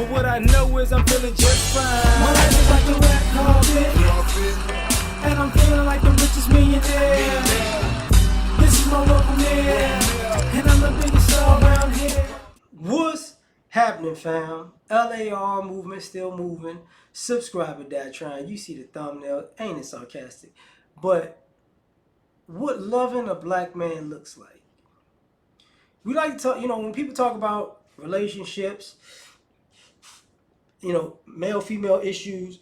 But what I know is I'm feeling just fine. My life is like a red carpet, and I'm feeling like the richest millionaire. This is my local mayor, and I'm the biggest star around here. What's happening, fam? L.A.R. movement still moving. Subscribe to that trying. You see the thumbnail. Ain't it sarcastic? But what loving a black man looks like. We like to talk, when people talk about relationships, male-female issues,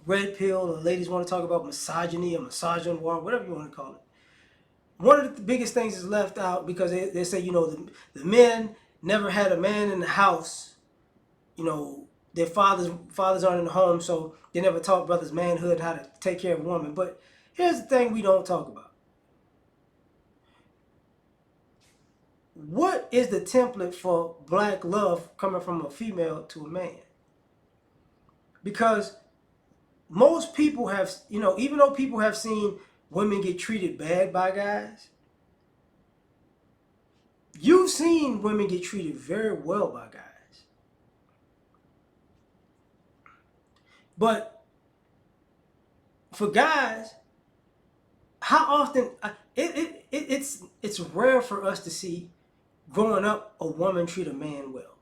red pill, or ladies want to talk about misogyny or misogynoir, whatever you want to call it. One of the biggest things is left out because they say, the men never had a man in the house. Their fathers aren't in the home, so they never taught brothers manhood, how to take care of a woman. But here's the thing we don't talk about. What is the template for black love coming from a female to a man? Because most people have, even though people have seen women get treated bad by guys, you've seen women get treated very well by guys. But for guys, how often it's rare for us to see growing up a woman treat a man well.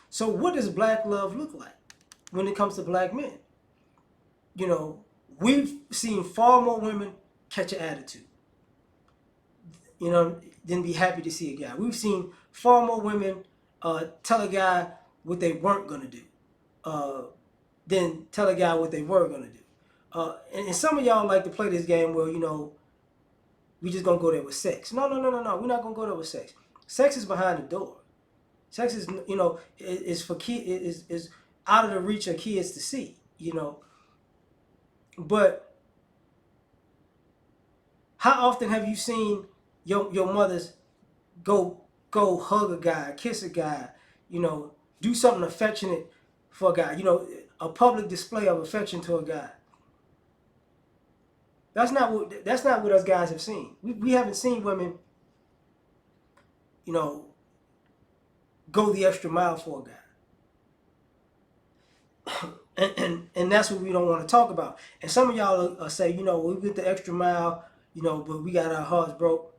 So what does black love look like when it comes to black men? We've seen far more women catch an attitude, than be happy to see a guy. We've seen far more women tell a guy what they weren't going to do than tell a guy what they were going to do. And some of y'all like to play this game where, we just going to go there with sex. No. We're not going to go there with sex. Sex is behind the door. Sex is, is for is out of the reach of kids to see, But how often have you seen your mothers go hug a guy, kiss a guy, do something affectionate for a guy, a public display of affection to a guy? That's not what us guys have seen. We haven't seen women, go the extra mile for a guy. and that's what we don't want to talk about. And some of y'all say, we went the extra mile, but we got our hearts broke.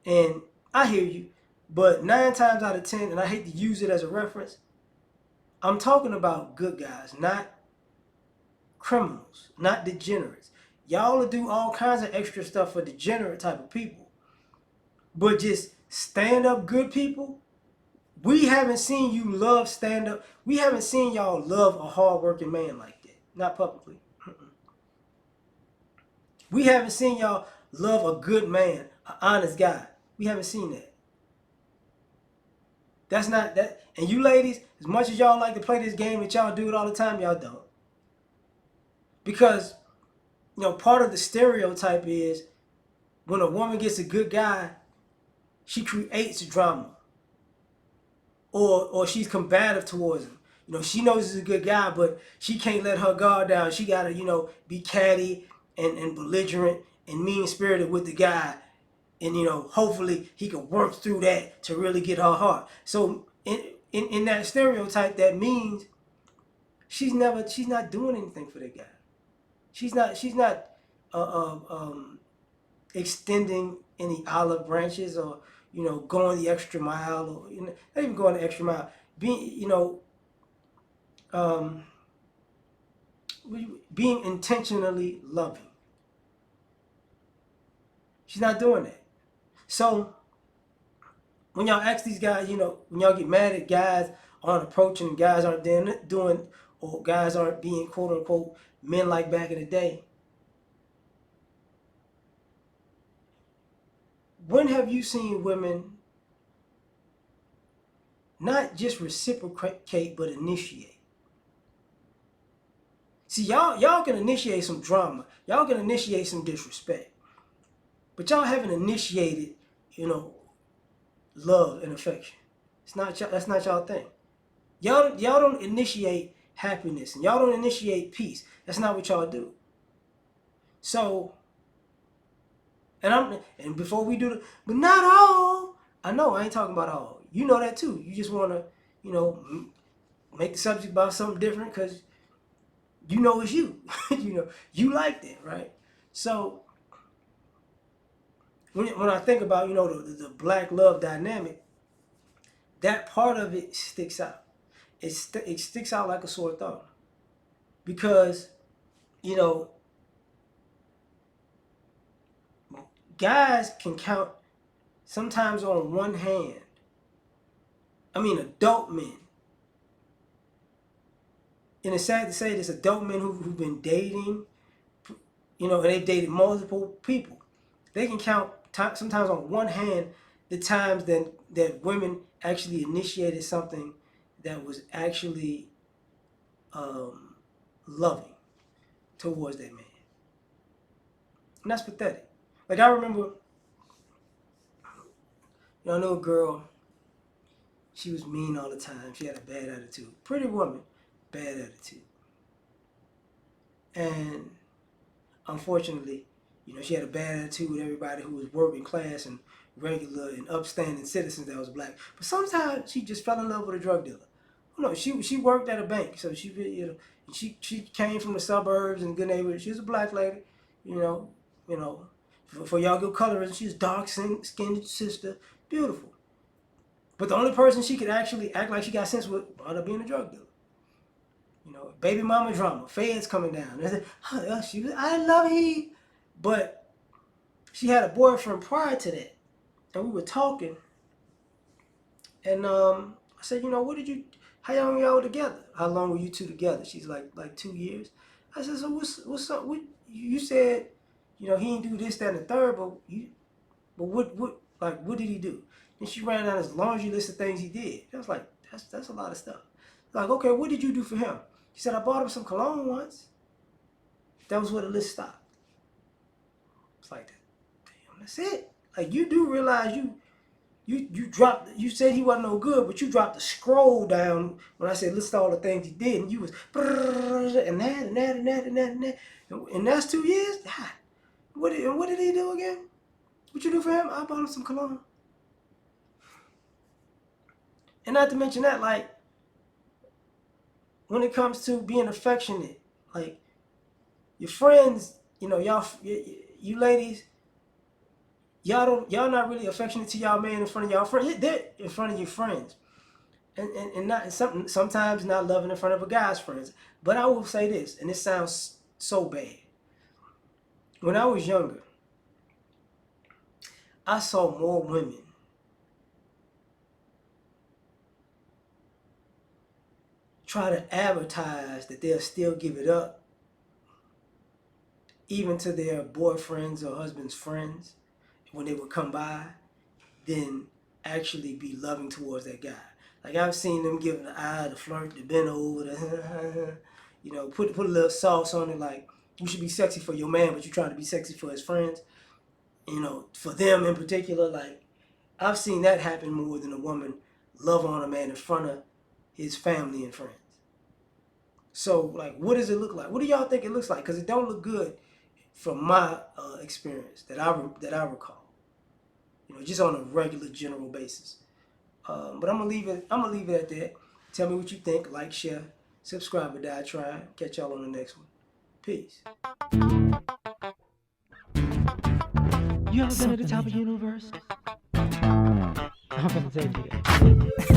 And I hear you, but 9 times out of 10, and I hate to use it as a reference, I'm talking about good guys, not criminals, not degenerates. Y'all will do all kinds of extra stuff for degenerate type of people. But just stand up good people, we haven't seen you love stand up. We haven't seen y'all love a hard-working man like that. Not publicly. We haven't seen y'all love a good man, an honest guy. We haven't seen that. That's not that. And you ladies, as much as y'all like to play this game that y'all do it all the time, y'all don't. Because, part of the stereotype is when a woman gets a good guy, she creates drama. Or she's combative towards him. She knows he's a good guy, but she can't let her guard down. She got to, be catty and belligerent and mean-spirited with the guy. And, hopefully he can work through that to really get her heart. So in that stereotype, that means she's not doing anything for that guy. She's not extending any olive branches or, going the extra mile or, not even going the extra mile. Being intentionally loving. She's not doing that. So when y'all ask these guys, when y'all get mad at guys aren't approaching and guys aren't doing or guys aren't being quote unquote men like back in the day, when have you seen women not just reciprocate but initiate? See, y'all can initiate some drama. Y'all can initiate some disrespect. But y'all haven't initiated, love and affection. That's not y'all thing. Y'all don't initiate happiness and y'all don't initiate peace. That's not what y'all do. So And before we do the, but not all. I know I ain't talking about all. You know that too. You just want to, you know, make the subject about something different because you know it's you. You know, you like that, right? So when I think about, you know, the black love dynamic, that part of it sticks out. It sticks out like a sore thumb because, you know, guys can count sometimes on one hand. I mean, adult men. And it's sad to say this, adult men who've been dating, you know, and they've dated multiple people. They can count sometimes on one hand the times that women actually initiated something that was actually um, loving towards that man. And that's pathetic. Like I remember, you know, I know a girl, she was mean all the time. She had a bad attitude. Pretty woman, bad attitude. And unfortunately, you know, she had a bad attitude with everybody who was working class and regular and upstanding citizens that was black. But sometimes she just fell in love with a drug dealer. You know, she worked at a bank, so she, you know, she came from the suburbs and good neighborhood. She was a black lady, you know, you know, for y'all good colorism. She's dark skinned sister, beautiful. But the only person she could actually act like she got sense with wound up being a drug dealer. You know, baby mama drama, feds coming down. She was, I love he, but she had a boyfriend prior to that, and we were talking, and I said, you know, what did you? How long y'all together? How long were you two together? She's like 2 years. I said, so what's up? What you said? You know, he didn't do this, that, and the third, but what did he do? And she ran down this laundry list of things he did. I was like, that's a lot of stuff. Like, okay, what did you do for him? She said, I bought him some cologne once. That was where the list stopped. It's like, damn, that's it. Like, you do realize you dropped, you said he wasn't no good, but you dropped the scroll down when I said list all the things he did, and you was, and that, and that, and that, and that, and that. And that's 2 years? God, what did he do again? What you do for him? I bought him some cologne. And not to mention that, like, when it comes to being affectionate, like, your friends, you know, you ladies, y'all not really affectionate to y'all man in front of y'all friends. They're in front of your friends, and not sometimes not loving in front of a guy's friends. But I will say this, and this sounds so bad. When I was younger, I saw more women try to advertise that they'll still give it up, even to their boyfriends or husbands' friends, when they would come by, than actually be loving towards that guy. Like I've seen them giving the eye, the flirt, the bend over, the you know, put a little sauce on it. Like you should be sexy for your man, but you're trying to be sexy for his friends. You know, for them in particular, like I've seen that happen more than a woman love on a man in front of his family and friends. So, like, what does it look like? What do y'all think it looks like? Because it don't look good from my experience that I recall. You know, just on a regular, general basis. But I'm gonna leave it. I'm gonna leave it at that. Tell me what you think. Like, share, subscribe, or die trying. Catch y'all on the next one. Peace. You ever been at the top of the universe? I'm gonna say it to you.